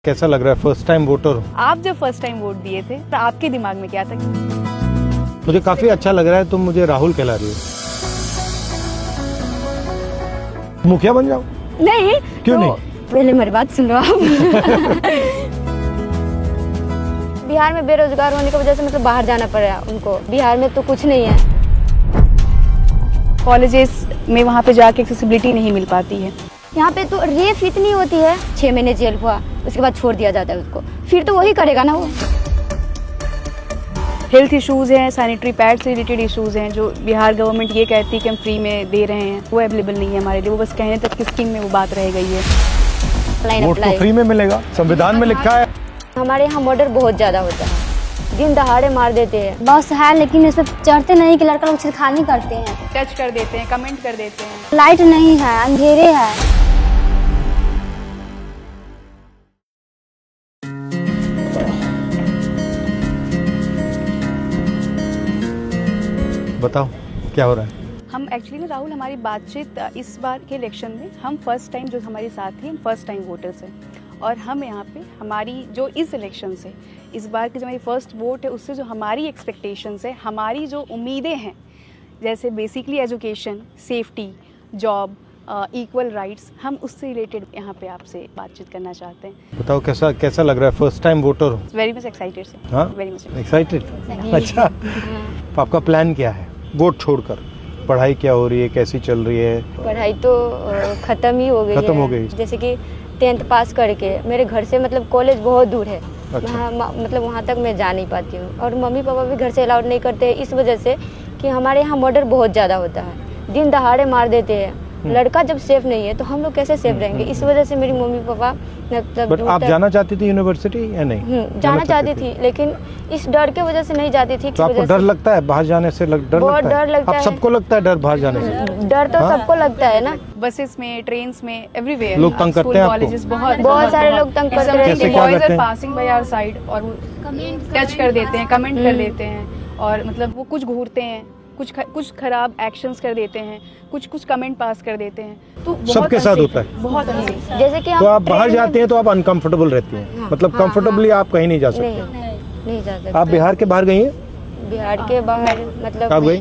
कैसा लग रहा है फर्स्ट टाइम वोटर हूँ? आप जब फर्स्ट टाइम वोट दिए थे तो आपके दिमाग में क्या था? मुझे काफी अच्छा लग रहा है। तुम मुझे राहुल कहला रही हो। मुखिया बन जाओ। नहीं क्यों तो नहीं? पहले मेरी बात सुन लो आप। बिहार में बेरोजगार होने की वजह से मतलब बाहर जाना पड़ रहा है उनको। बिहार में तो कुछ नहीं है, कॉलेजेस में वहाँ पे जाके एक्सेसिबिलिटी नहीं मिल पाती है। यहाँ पे तो रेप इतनी होती है, 6 महीने जेल हुआ उसके बाद छोड़ दिया जाता है उसको, फिर तो वही करेगा ना वो। हेल्थ इश्यूज हैं, सैनिटरी पैड से रिलेटेड इश्यूज हैं जो बिहार गवर्नमेंट ये कहती है कि हम फ्री में दे रहे हैं, वो अवेलेबल नहीं है हमारे लिए। वो बस कहने तक की स्कीम में वो बात रह गई है। वोट तो फ्री में मिलेगा, संविधान में लिखा है। हमारे यहाँ मर्डर बहुत ज्यादा होता है, दिन दहाड़े मार देते हैं। बस है लेकिन इसमें चढ़ते नहीं कि लड़का लोग छिड़खानी करते हैं, टच कर देते हैं, कमेंट कर देते हैं। लाइट नहीं है, अंधेरे है। बताओ क्या हो रहा है? हम एक्चुअली ना राहुल, हमारी बातचीत इस बार के इलेक्शन में हम फर्स्ट टाइम, जो हमारे साथी हम फर्स्ट टाइम वोटर्स हैं, और हम यहाँ पे हमारी जो इस इलेक्शन से इस बार की जो हमारी फर्स्ट वोट है उससे जो हमारी एक्सपेक्टेशंस है, हमारी जो उम्मीदें हैं, जैसे basically education, safety, job, equal rights, हम उससे रिलेटेड यहाँ पे आपसे बातचीत करना चाहते हैं। बताओ कैसा लग रहा है फर्स्ट टाइम वोटर हूँ? वेरी मच एक्साइटेड से। हाँ, वेरी मच एक्साइटेड। अच्छा, तो आपका प्लान क्या है वोट छोड़कर? पढ़ाई क्या हो रही है, कैसी चल रही है? पढ़ाई तो खत्म ही हो गई है। खत्म हो गई। जैसे कि 10th पास करके मेरे घर से मतलब कॉलेज बहुत दूर है। अच्छा। मतलब वहाँ तक मैं जा नहीं पाती हूँ, और मम्मी पापा भी घर से अलाउड नहीं करते इस वजह से कि हमारे यहाँ मर्डर बहुत ज़्यादा होता है, दिन दहाड़े मार देते हैं। लड़का जब सेफ नहीं है तो हम लोग कैसे सेफ रहेंगे? इस वजह से मेरी मम्मी पापा मतलब। बट आप जाना चाहती थी यूनिवर्सिटी या नहीं? जाना चाहती थी, लेकिन इस डर के वजह से नहीं जाती थी। तो आपको डर लगता है बाहर जाने से? बहुत डर लगता है। आप सबको लगता है डर बाहर जाने से? डर तो सबको लगता है ना। बसेस में, ट्रेन्स में, एवरीवेयर लोग तंग करते हैं आपको? कॉलेजेस बहुत सारे लोग तंग करते हैं। कैसे क्या करते हैं? पासिंग बाय आवर साइड और वो टच कर देते हैं, कमेंट कर देते हैं, और मतलब वो कुछ घूरते हैं, कुछ खराब एक्शंस कर देते हैं, कुछ कमेंट पास कर देते हैं। तो सबके साथ होता है। बहुत अनसेफ। जैसे कि तो आप बाहर जाते हैं तो आप अनकंफर्टेबल रहती हैं? मतलब कंफर्टेबली आप कहीं नहीं जा सकते? नहीं जा सकते। आप बिहार के बाहर गई हैं? बिहार के बाहर मतलब आप गई?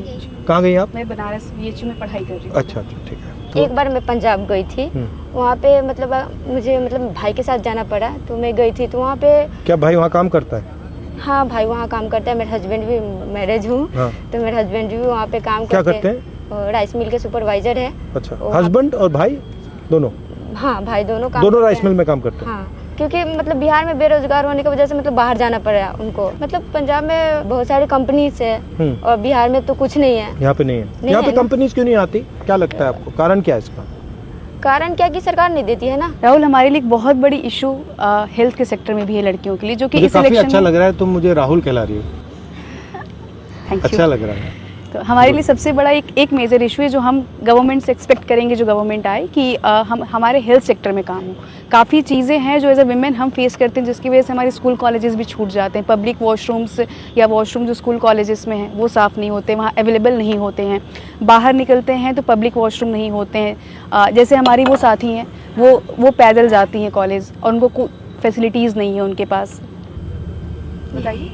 कहाँ गई आप? मैं बनारस BHU में पढ़ाई कर रही हूँ। अच्छा, ठीक है। एक बार मैं पंजाब गई थी, वहाँ पे मतलब मुझे मतलब भाई के साथ जाना पड़ा, तो मैं गई थी तो वहाँ पे। क्या भाई वहाँ काम करता है? हाँ, भाई वहाँ काम करता है। मेरे हस्बैंड भी मैरिज हूँ। हाँ। तो मेरे हस्बैंड भी वहाँ पे काम क्या करते हैं? राइस मिल के सुपरवाइजर है। अच्छा, हस्बैंड और भाई दोनों? हाँ, भाई दोनों राइस मिल में काम करते हैं। हाँ, क्योंकि मतलब बिहार में बेरोजगार होने की वजह से मतलब बाहर जाना पड़ रहा है उनको। मतलब पंजाब में बहुत सारी कंपनीज है और बिहार में तो कुछ नहीं है। यहाँ पे नहीं है। यहाँ पे कंपनीज क्यों नहीं आती? क्या लगता है आपको, कारण क्या है इसका? कारण क्या कि सरकार नहीं देती है ना। राहुल, हमारे लिए एक बहुत बड़ी इशू हेल्थ के सेक्टर में भी है लड़कियों के लिए, जो कि इस काफी इलेक्शन अच्छा लग रहा है। तुम मुझे राहुल कहला रही हो। अच्छा लग रहा है। तो हमारे लिए सबसे बड़ा एक मेजर इशू है जो हम गवर्नमेंट से एक्सपेक्ट करेंगे, जो गवर्नमेंट आए, कि हम हमारे हेल्थ सेक्टर में काम हो। काफ़ी चीज़ें हैं जो एज अ विमेन हम फेस करते हैं, जिसकी वजह से हमारे स्कूल कॉलेजेस भी छूट जाते हैं। पब्लिक वॉशरूम्स या वॉशरूम जो स्कूल कॉलेजेस में हैं वो साफ़ नहीं होते, वहाँ अवेलेबल नहीं होते हैं। बाहर निकलते हैं तो पब्लिक वॉशरूम नहीं होते हैं। जैसे हमारी वो साथी हैं, वो पैदल जाती हैं कॉलेज, और उनको फैसिलिटीज़ नहीं है उनके पास। बताइए।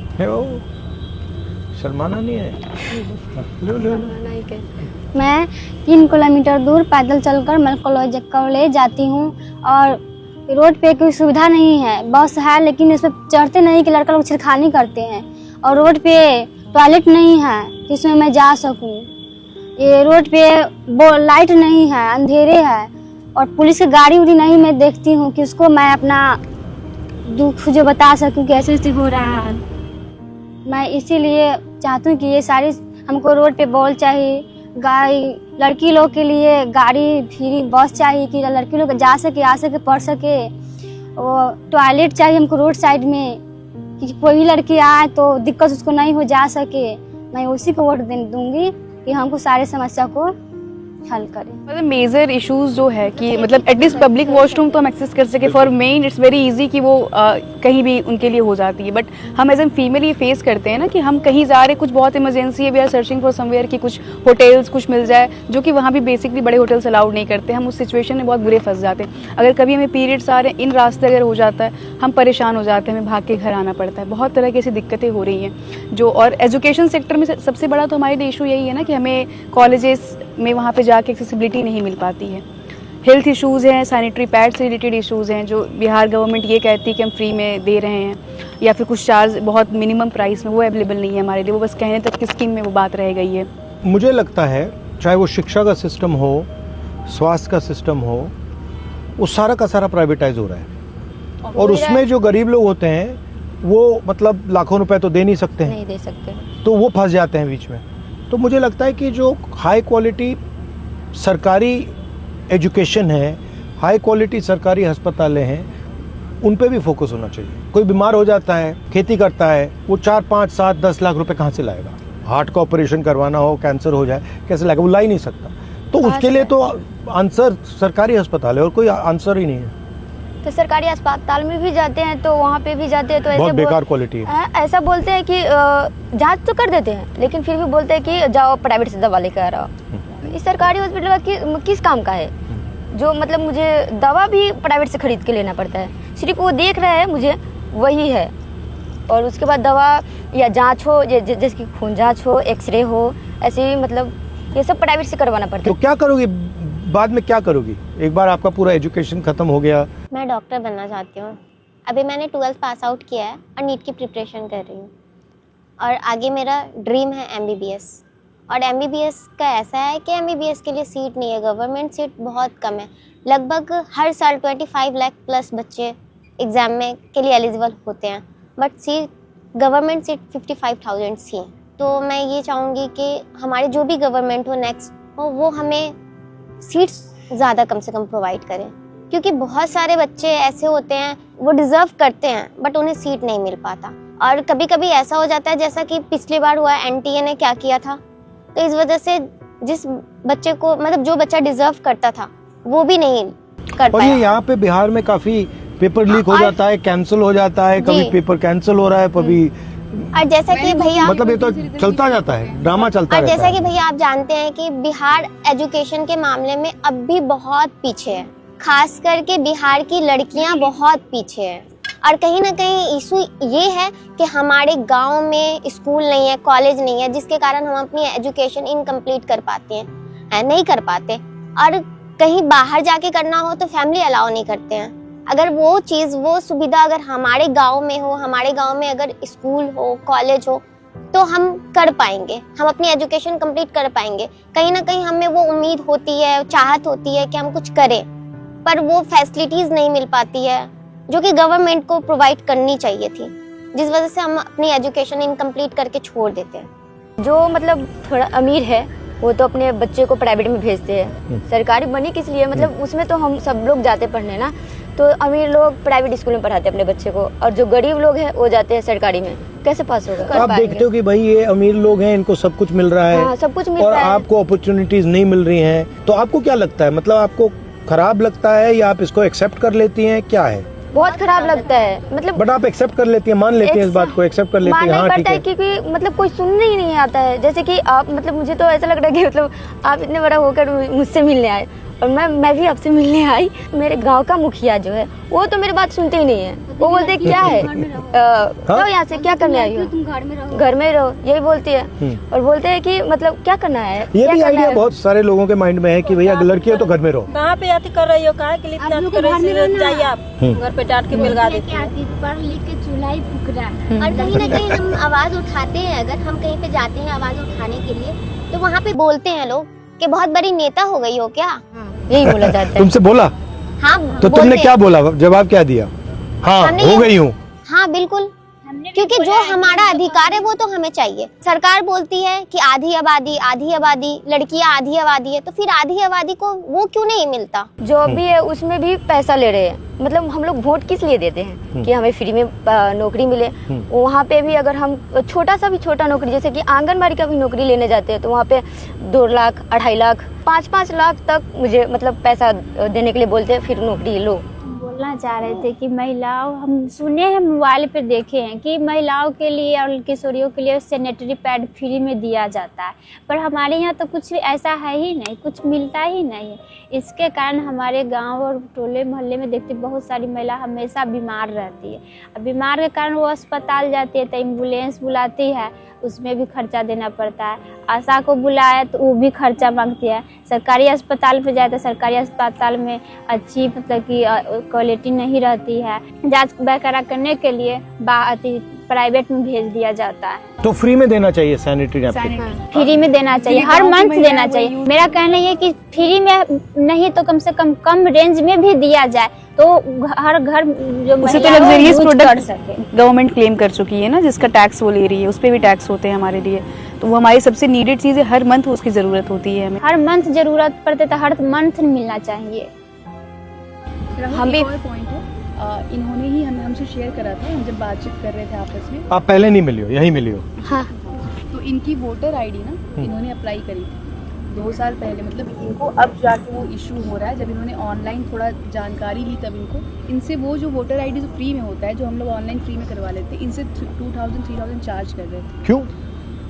शर्माना नहीं है। मैं 3 किलोमीटर दूर पैदल चलकर मैं कॉलेज जाती हूँ, और रोड पे कोई सुविधा नहीं है। बस है लेकिन इसमें चढ़ते नहीं कि लड़का लोग छिड़खानी करते हैं, और रोड पे टॉयलेट नहीं है जिसमें मैं जा सकूँ। ये रोड पे लाइट नहीं है, अंधेरे है, और पुलिस की गाड़ी उड़ी नहीं मैं देखती हूँ कि उसको मैं अपना दुख जो बता सकूँ कि ऐसे हो रहा है। मैं इसीलिए चाहती हूँ कि ये सारी हमको रोड पे बॉल चाहिए, लड़की लोग के लिए गाड़ी फ्री बस चाहिए कि लड़की लोग जा सके, आ सके, पढ़ सके। और टॉयलेट चाहिए हमको रोड साइड में, कि कोई भी लड़की आए तो दिक्कत उसको नहीं हो, जा सके। मैं उसी को वोट दूंगी कि हमको सारे समस्या को हल करें। मतलब मेजर इश्यूज जो है कि मतलब एटलीस्ट पब्लिक वॉशरूम तो हम एक्सेस कर सके। For main it's very easy कि वो कहीं भी उनके लिए हो जाती है, बट हम एज एन फीमेल ये फेस करते हैं ना कि हम कहीं जा रहे, कुछ बहुत इमरजेंसी है, we are searching for somewhere कि कुछ होटल्स कुछ मिल जाए, जो कि वहाँ भी बेसिकली बड़े होटल्स अलाउड नहीं करते। हम उस सिचुएशन में बहुत बुरे फंस जाते हैं। अगर कभी हमें पीरियड्स आ रहे हैं, इन रास्ते अगर हो जाता है, हम परेशान हो जाते हैं, हमें भाग के घर आना पड़ता है। बहुत तरह की ऐसी दिक्कतें हो रही हैं जो, और एजुकेशन सेक्टर में सबसे बड़ा तो हमारे लिए इशू यही है ना कि हमें कॉलेजेस में वहाँ पे जाके एक्सेसिबिलिटी नहीं मिल पाती है। हेल्थ इश्यूज़ हैं, सैनिटरी पैड से रिलेटेड इश्यूज़ हैं जो बिहार गवर्नमेंट ये कहती है कि हम फ्री में दे रहे हैं, या फिर कुछ चार्ज बहुत मिनिमम प्राइस में, वो अवेलेबल नहीं है हमारे लिए। वो बस कहने तक की स्कीम में वो बात रह गई है। मुझे लगता है चाहे वो शिक्षा का सिस्टम हो, स्वास्थ्य का सिस्टम हो, वो सारा का सारा प्राइवेटाइज हो रहा है, और उसमें जो गरीब लोग होते हैं वो मतलब लाखों रुपए तो दे नहीं सकते हैं, नहीं दे सकते, तो वो फंस जाते हैं बीच में। तो मुझे लगता है कि जो हाई क्वालिटी सरकारी एजुकेशन है, हाई क्वालिटी सरकारी अस्पतालें हैं, उन पे भी फोकस होना चाहिए। कोई बीमार हो जाता है, खेती करता है, वो 4, 5, 7, 10 लाख रुपए कहाँ से लाएगा? हार्ट का ऑपरेशन करवाना हो, कैंसर हो जाए, कैसे लाएगा? वो ला ही नहीं सकता। तो उसके लिए तो आंसर सरकारी अस्पताल है, और कोई आंसर ही नहीं है। तो सरकारी अस्पताल में भी जाते हैं तो वहाँ पे भी जाते हैं तो बहुत ऐसे बेकार क्वालिटी है। ऐसा बोलते हैं कि जांच तो कर देते हैं, लेकिन फिर भी बोलते हैं कि जाओ प्राइवेट से दवा लेकर आओ। इस सरकारी हॉस्पिटल का किस काम का है? जो मतलब मुझे दवा भी प्राइवेट से खरीद के लेना पड़ता है, सिर्फ वो देख रहा है मुझे, वही है। और उसके बाद दवा या जांच हो, जैसे कि खून जांच हो, एक्सरे हो, ऐसे ही मतलब ये सब प्राइवेट से करवाना पड़ता तो है। क्या करोगी बाद में, क्या करोगी एक बार आपका पूरा एजुकेशन खत्म हो गया? मैं डॉक्टर बनना चाहती हूँ। अभी मैंने 12th पास आउट किया है और नीट की प्रिपरेशन कर रही हूँ, और आगे मेरा ड्रीम है MBBS। और MBBS का ऐसा है कि MBBS के लिए सीट नहीं है, गवर्नमेंट सीट बहुत कम है। लगभग हर साल 25 लाख प्लस बच्चे एग्ज़ाम में के लिए एलिजिबल होते हैं, बट सीट गवर्नमेंट सीट 55,000 सी है। तो मैं ये चाहूँगी कि हमारे जो भी गवर्नमेंट हो नेक्स्ट हो, वो हमें सीट्स ज़्यादा कम से कम प्रोवाइड करें, क्योंकि बहुत सारे बच्चे ऐसे होते हैं वो डिज़र्व करते हैं बट उन्हें सीट नहीं मिल पाता। और कभी कभी ऐसा हो जाता है जैसा कि पिछली बार हुआ, NTA ने क्या किया था, तो इस वजह से जिस बच्चे को मतलब जो बच्चा डिज़र्व करता था वो भी नहीं कर और ये पाया। यहाँ पे बिहार में काफी पेपर लीक हो जाता है, कैंसिल हो जाता है, कभी पेपर कैंसिल हो रहा है, कभी और जैसा कि भैया मतलब ये तो चलता जाता है, ड्रामा चलता और रहता जैसा है। कि भैया आप जानते हैं कि बिहार एजुकेशन के मामले में अब भी बहुत पीछे है, खास करके बिहार की लड़कियां बहुत पीछे है। और कहीं ना कहीं इशू ये है कि हमारे गांव में स्कूल नहीं है, कॉलेज नहीं है, जिसके कारण हम अपनी एजुकेशन इनकम्प्लीट कर पाते हैं, नहीं कर पाते। और कहीं बाहर जाके करना हो तो फैमिली अलाउ नहीं करते हैं। अगर वो चीज़, वो सुविधा अगर हमारे गांव में हो, हमारे गांव में अगर स्कूल हो, कॉलेज हो, तो हम कर पाएंगे, हम अपनी एजुकेशन कंप्लीट कर पाएंगे। कहीं ना कहीं हमें वो उम्मीद होती है, चाहत होती है कि हम कुछ करें, पर वो फैसिलिटीज़ नहीं मिल पाती है जो कि गवर्नमेंट को प्रोवाइड करनी चाहिए थी, जिस वजह से हम अपनी एजुकेशन इनकम्प्लीट करके छोड़ देते हैं। जो मतलब थोड़ा अमीर है वो तो अपने बच्चे को प्राइवेट में भेजते हैं, सरकारी बनी किस लिए, मतलब उसमें तो हम सब लोग जाते पढ़ने ना, तो अमीर लोग प्राइवेट स्कूल में पढ़ाते हैं अपने बच्चे को, और जो गरीब लोग हैं वो जाते हैं सरकारी में। कैसे पास होगा? आप देखते हो कि भाई ये अमीर लोग हैं, इनको सब कुछ मिल रहा है, हाँ, सब कुछ मिल और रहा है। आपको अपॉर्चुनिटीज नहीं मिल रही हैं, तो आपको क्या लगता है? मतलब आपको खराब लगता है या आप इसको एक्सेप्ट कर लेती हैं, क्या है? बहुत खराब लगता है, मतलब बट आप एक्सेप्ट कर लेती हैं, मान लेती हैं इस बात को, एक्सेप्ट कर लेती हैं, मानना हाँ ही ठीक पड़ता है है। क्योंकि मतलब कोई सुनने ही नहीं आता है। जैसे कि आप मतलब मुझे तो ऐसा लग रहा है कि मतलब आप इतने बड़ा होकर मुझसे मिलने आए, और मैं भी आपसे मिलने आई। मेरे गांव का मुखिया जो है वो तो मेरी बात सुनते ही नहीं है, वो बोलते हैं क्या है, जाओ यहाँ से, क्या करने आई हो, तुम घर में रहो, घर में रहो, यही बोलती है। और बोलते हैं कि मतलब क्या करना है, ये क्या भी करना आइडिया है? बहुत सारे लोगों के माइंड में है कि भैया लड़की हो तो घर में रहो। कहाँ पे आती कर रही हो, कहाँ के लिए इतना कर रही हो? जाइए आप घर पे डांट के मिलगा देती हो। पढ़ लिख के चूल्हा ही फूक रहा है। और कहीं ना कहीं हम आवाज उठाते हैं, अगर हम कहीं पे जाते हैं आवाज उठाने के लिए, तो वहाँ पे बोलते हैं लोग कि बहुत बड़ी नेता हो गई हो क्या? यही बोला जाता है। तुमसे बोला हाँ तो तुमने क्या बोला, जवाब क्या दिया? हाँ हमने हो ये- गई हूँ। हाँ बिल्कुल, क्योंकि जो हमारा अधिकार है वो तो हमें चाहिए। सरकार बोलती है कि आधी आबादी लड़कियां आधी आबादी है, तो फिर आधी आबादी को वो क्यों नहीं मिलता? जॉब भी है उसमें भी पैसा ले रहे हैं। मतलब हम लोग वोट किस लिए देते हैं कि हमें फ्री में नौकरी मिले। वहाँ पे भी अगर हम छोटा नौकरी जैसे कि आंगनबाड़ी का भी नौकरी लेने जाते हैं तो वहाँ पे 2 लाख 2.5 लाख 5-5 लाख तक मुझे मतलब पैसा देने के लिए बोलते हैं, फिर नौकरी लो। बोलना चाह रहे थे कि महिलाओं, हम सुने हैं मोबाइल पे देखे हैं कि महिलाओं के लिए और किशोरियों के लिए सैनिटरी पैड फ्री में दिया जाता है, पर हमारे यहाँ तो कुछ ऐसा है ही नहीं, कुछ मिलता ही नहीं है। इसके कारण हमारे गांव और टोले मोहल्ले में देखते बहुत सारी महिला हमेशा बीमार रहती है। अब बीमार के कारण वो अस्पताल जाती है तो एम्बुलेंस बुलाती है, उसमें भी खर्चा देना पड़ता है। आशा को बुलाया तो वो भी खर्चा मांगती है। सरकारी अस्पताल पे जाए तो सरकारी अस्पताल में अच्छी मतलब कि क्वालिटी नहीं रहती है। जांच वगैरह करने के लिए प्राइवेट में भेज दिया जाता है। तो फ्री में देना चाहिए सैनिटरी नैपकिन। फ्री में देना चाहिए, हर मंथ देना चाहिए। मेरा कहना ये कि फ्री में नहीं तो कम से कम रेंज में भी दिया जाए तो हर घर जो उसे तो लग्जरियस प्रोडक्ट गवर्नमेंट क्लेम कर चुकी है ना, जिसका टैक्स वो ले रही है, उस पर भी टैक्स होते हैं हमारे लिए, तो वो हमारी सबसे नीडेड चीज़ है। हर मंथ उसकी ज़रूरत होती है हमें, हर मंथ जरूरत पड़ते तो हर मंथ मिलना चाहिए। हम भी पॉइंट है, इन्होंने ही हमसे शेयर करा था, हम जब बातचीत कर रहे थे आपस में। आप पहले नहीं मिली हो, यही मिली हो? हाँ। तो इनकी वोटर आईडी ना इन्होंने अप्लाई करी थी 2 साल पहले, मतलब इनको अब जाके वो इशू हो रहा है। जब इन्होंने ऑनलाइन थोड़ा जानकारी ली तब इनसे वो जो वोटर आईडी जो फ्री में होता है, जो हम लोग ऑनलाइन फ्री में करवा लेते हैं, इनसे 2000-3000 चार्ज कर रहे थे। क्यों?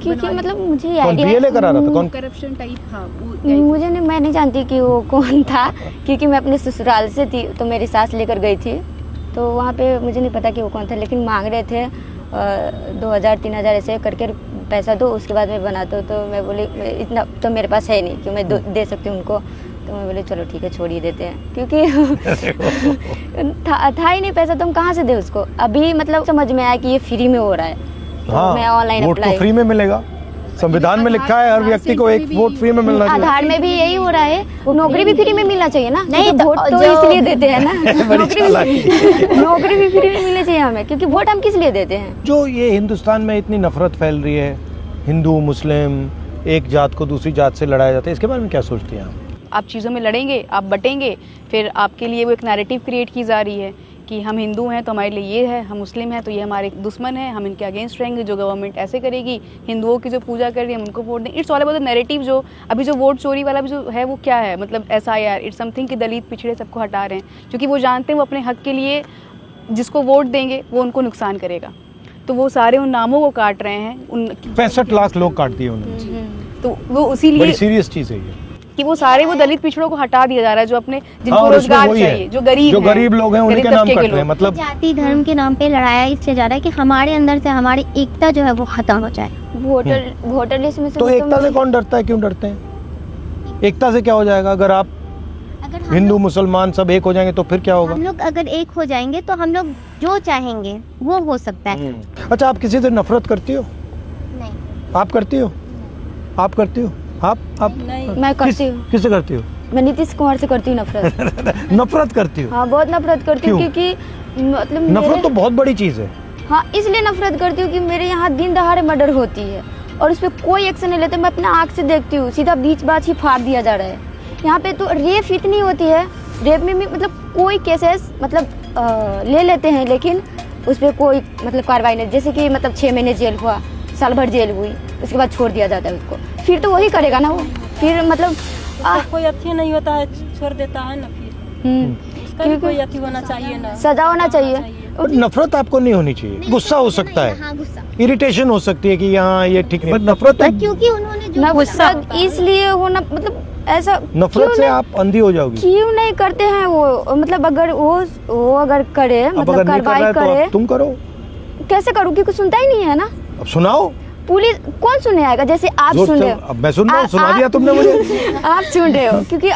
क्योंकि मतलब मुझे कौन बीएलए करा रहा था? कौन? Corruption type. हाँ, मुझे नहीं, मैं नहीं जानती कि वो कौन था, क्योंकि मैं अपने ससुराल से थी तो मेरी सास लेकर गई थी, तो वहाँ पे मुझे नहीं पता कि वो कौन था, लेकिन मांग रहे थे 2000-3000 ऐसे करके पैसा दो, उसके बाद मैं बनाता हूँ। तो मैं बोली इतना तो मेरे पास है नहीं कि मैं दे सकती हूँ उनको, तो मैं बोली चलो ठीक है छोड़ ही देते हैं, क्योंकि था ही नहीं पैसा, तो हम कहाँ से दे उसको। अभी मतलब समझ में आया कि ये फ्री में हो रहा है, तो हाँ, मैं ऑनलाइन वोट तो अप्लाई। फ्री में मिलेगा, संविधान में लिखा है हर व्यक्ति को एक वोट फ्री में मिलना चाहिए। आधार में भी यही हो रहा है, नौकरी भी फ्री में मिलना चाहिए ना। नहीं, तो वोट तो इसलिए देते हैं ना, नौकरी भी फ्री में मिलनी चाहिए हमें, क्योंकि वोट हम किस लिए देते हैं। जो ये हिंदुस्तान में इतनी नफरत फैल रही है, हिंदू मुस्लिम एक जात को दूसरी जात से लड़ाया जाता है, इसके बारे में क्या सोचती हैं आप चीज़ों में लड़ेंगे, आप बटेंगे, फिर आपके लिए वो एक नैरेटिव क्रिएट की जा रही है कि हम हिंदू हैं तो हमारे लिए ये है, हम मुस्लिम हैं तो ये हमारे दुश्मन है, हम इनके अगेंस्ट रहेंगे, जो गवर्नमेंट ऐसे करेगी, हिंदुओं की जो पूजा कर रही है हम उनको वोट दें। It's all about the narrative. जो अभी जो वोट चोरी वाला भी जो है वो क्या है, मतलब SIR, इट्स समथिंग कि दलित पिछड़े सबको हटा रहे हैं, क्योंकि वो जानते हैं वो अपने हक के लिए जिसको वोट देंगे वो उनको नुकसान करेगा, तो वो सारे उन नामों को काट रहे हैं। उन 65 लाख लोग काट दिए उन्होंने, तो वो इसीलिए बड़ी सीरियस चीज़ है ये कि वो सारे वो दलित पिछड़ों को हटा दिया जा रहा है, जो अपने जिनको हाँ, रोजगार चाहिए, जो गरीब लोग हैं उनके नाम कट रहे हैं। मतलब जाति धर्म के नाम पे लड़ाया इससे ज्यादा है कि हमारे अंदर से हमारी एकता जो है वो खत्म हो जाए। वोटर लिस्ट में से तो एकता से कौन डरता है, क्यों डरते हैं? एकता से क्या हो जाएगा? अगर आप हिंदू मुसलमान सब एक हो जाएंगे तो फिर क्या होगा? हम लोग अगर एक हो जाएंगे तो हम लोग जो चाहेंगे वो हो सकता है। अच्छा, आप किसी से नफरत करती हो? नहीं। आप करती हो? आप करती हो? आप मैं करती हूँ। किससे करती हो? मैं नीतीश कुमार से करती हूँ नफरत। नफरत करती हो? हाँ, बहुत नफरत करती हूँ, क्यों? क्योंकि मतलब नफरत तो बहुत बड़ी चीज है। हाँ, इसलिए नफरत करती हूँ कि मेरे यहाँ दिन दहाड़े मर्डर होती है और उस पर कोई एक्शन नहीं लेते। मैं अपना आँख से देखती हूँ, सीधा बीच बात ही फाड़ दिया जा रहा है। यहाँ पे तो रेप इतनी होती है, रेप में भी मतलब कोई केसेस मतलब ले लेते हैं, लेकिन उस पर कोई मतलब कार्रवाई नहीं। जैसे कि मतलब 6 महीने जेल हुआ, साल भर जेल हुई, उसके बाद छोड़ दिया जाता है उसको, फिर तो वही करेगा ना वो, फिर मतलब कोई अच्छी नहीं होता है, छोड़ देता है ना, फिर उसका भी कोई अच्छी होना चाहिए ना, सजा होना चाहिए। नफरत आपको नहीं होनी चाहिए, गुस्सा हो सकता है, हाँ, गुस्सा। इरिटेशन हो सकती है कि यहाँ ये ठीक नहीं, नफरत है। क्योंकि उन्होंने जो नफरत इसलिए होना मतलब ऐसा नफरत से आप अंधी हो जाओगी। क्यों नहीं करते हैं वो, मतलब अगर वो अगर करे, अब मतलब अगर नहीं कर रहा कार्रवाई है तो करे, अब तुम करो। कैसे करूँ कि कुछ सुनता ही नहीं है ना। अब सुनाओ। पुलिस कौन सुनने आएगा? जैसे आप सुन रहे हो, अब मैं सुन रहा हूँ, सुना दिया तुमने मुझे। आप सुन रहे हो, क्योंकि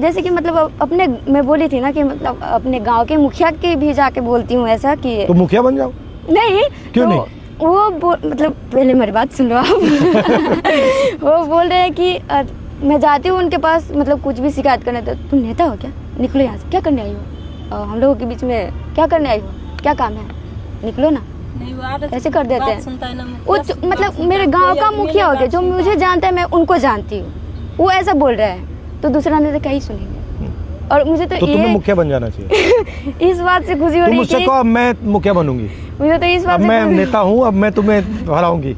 जैसे कि मतलब अपने मैं बोली थी ना कि मतलब अपने गांव के मुखिया के भी जाके बोलती हूँ ऐसा कि तो मुखिया बन जाओ। नहीं, क्यों तो नहीं? वो मतलब पहले मेरी बात सुन लो आप। वो बोल रहे हैं कि मैं जाती हूँ उनके पास, मतलब कुछ भी शिकायत करने, तो तुम नेता हो क्या, निकलो यहाँ से, क्या करने आई हो, हम लोगों के बीच में क्या करने आई हो, क्या काम है, निकलो ना। नहीं वो आदत ऐसे कर देते बात हैं। सुनता है ना वो मुखिया, बात मतलब सुनता मेरे है, गांव कोई का मेरी मुखिया हो बात गया, जो सुनता मुझे है। जानता है मैं उनको जानती हूँ, वो ऐसा बोल रहा है तो दूसरा ने तो कहीं सुनेंगे। और मुझे तो तुम्हें ये मुखिया बन जाना चाहिए। इस बात से खुशी हो तुम रही है मुझसे कि कहो अब मैं मुखिया बनूंगी, मुझे तो इस अब बात मैं से नेता हूँ, अब मैं तुम्हें हराऊंगी।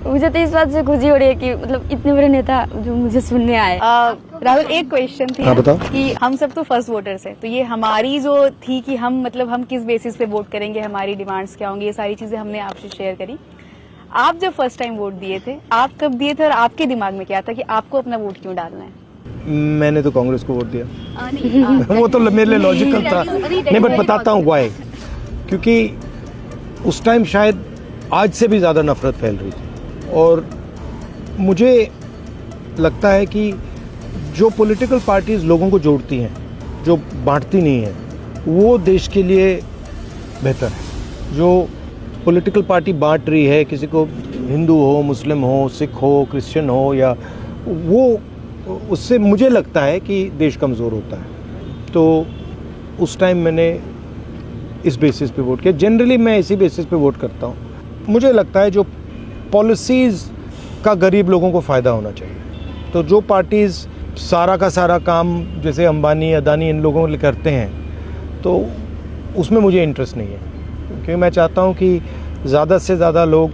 मुझे तो इस बात से खुशी हो रही है कि मतलब इतने बड़े नेता जो मुझे सुनने आए। राहुल, एक क्वेश्चन थी हाँ, बताओ। कि हम सब तो फर्स्ट वोटर्स हैं, तो ये हमारी जो थी कि हम मतलब हम किस बेसिस पे वोट करेंगे, हमारी डिमांड्स क्या होंगी, ये सारी चीजें हमने आपसे शेयर करी। आप जब फर्स्ट टाइम वोट दिए थे, आप कब दिए थे और आपके दिमाग में क्या था कि आपको अपना वोट क्यों डालना है? मैंने तो कांग्रेस को वोट दिया। नहीं, वो तो मेरे लिए लॉजिकल था। नहीं, बट बताता हूँ व्हाई। क्योंकि उस टाइम शायद आज से भी ज़्यादा नफरत फैल रही थी, और मुझे लगता है कि जो पॉलिटिकल पार्टीज लोगों को जोड़ती हैं, जो बांटती नहीं है, वो देश के लिए बेहतर है। जो पॉलिटिकल पार्टी बांट रही है, किसी को हिंदू हो, मुस्लिम हो, सिख हो, क्रिश्चियन हो, या वो, उससे मुझे लगता है कि देश कमज़ोर होता है। तो उस टाइम मैंने इस बेसिस पे वोट किया। जनरली मैं इसी बेसिस पे वोट करता हूँ। मुझे लगता है जो पॉलिसीज़ का गरीब लोगों को फ़ायदा होना चाहिए। तो जो पार्टीज़ सारा का सारा काम जैसे अंबानी, अदानी, इन लोगों के करते हैं, तो उसमें मुझे इंटरेस्ट नहीं है। क्योंकि मैं चाहता हूँ कि ज़्यादा से ज़्यादा लोग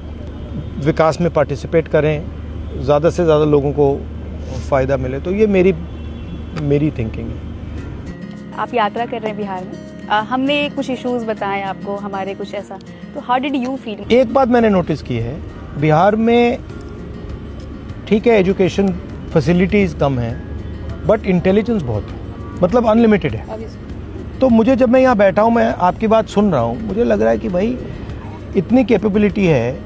विकास में पार्टिसिपेट करें, ज़्यादा से ज़्यादा लोगों को फ़ायदा मिले। तो ये मेरी थिंकिंग है। आप यात्रा कर रहे हैं बिहार में, हमने कुछ इश्यूज बताए आपको, हमारे कुछ ऐसा, तो हाउ डिड यू फील? एक बात मैंने नोटिस की है, बिहार में ठीक है एजुकेशन फैसिलिटीज़ कम हैं, बट इंटेलिजेंस बहुत है, मतलब अनलिमिटेड है। तो मुझे जब मैं यहाँ बैठा हूँ, मैं आपकी बात सुन रहा हूँ, मुझे लग रहा है कि भाई इतनी कैपेबिलिटी है,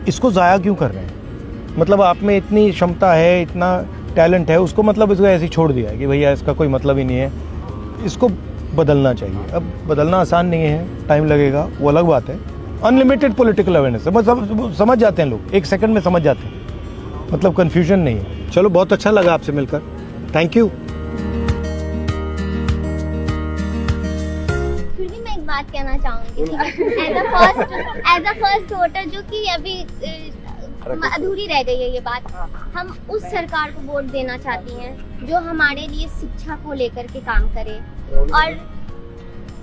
इसको ज़ाया क्यों कर रहे हैं? मतलब आप में इतनी क्षमता है, इतना टैलेंट है, उसको मतलब इसको ऐसे ही छोड़ दिया है कि भैया इसका कोई मतलब ही नहीं है, इसको बदलना चाहिए। अब बदलना आसान नहीं है, टाइम लगेगा, वो अलग बात है। अनलिमिटेड पॉलिटिकल अवेयरनेस है, मतलब समझ जाते हैं लोग, एक सेकंड में समझ जाते हैं, मतलब कन्फ्यूजन नहीं है। चलो, बहुत अच्छा लगा आपसे मिलकर, थैंक यू। फिर भी मैं एक बात कहना चाहूँगी, एज अ फर्स्ट वोटर, जो कि अभी अधूरी रह गई है ये बात। हम उस सरकार को वोट देना चाहती हैं जो हमारे लिए शिक्षा को लेकर के काम करे, और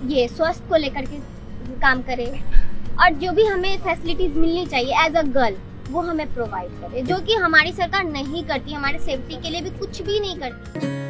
ये स्वास्थ्य को लेकर के काम करे, और जो भी हमें फैसिलिटीज मिलनी चाहिए एज अ गर्ल, वो हमें प्रोवाइड करे, जो कि हमारी सरकार नहीं करती, हमारे सेफ्टी के लिए भी कुछ भी नहीं करती।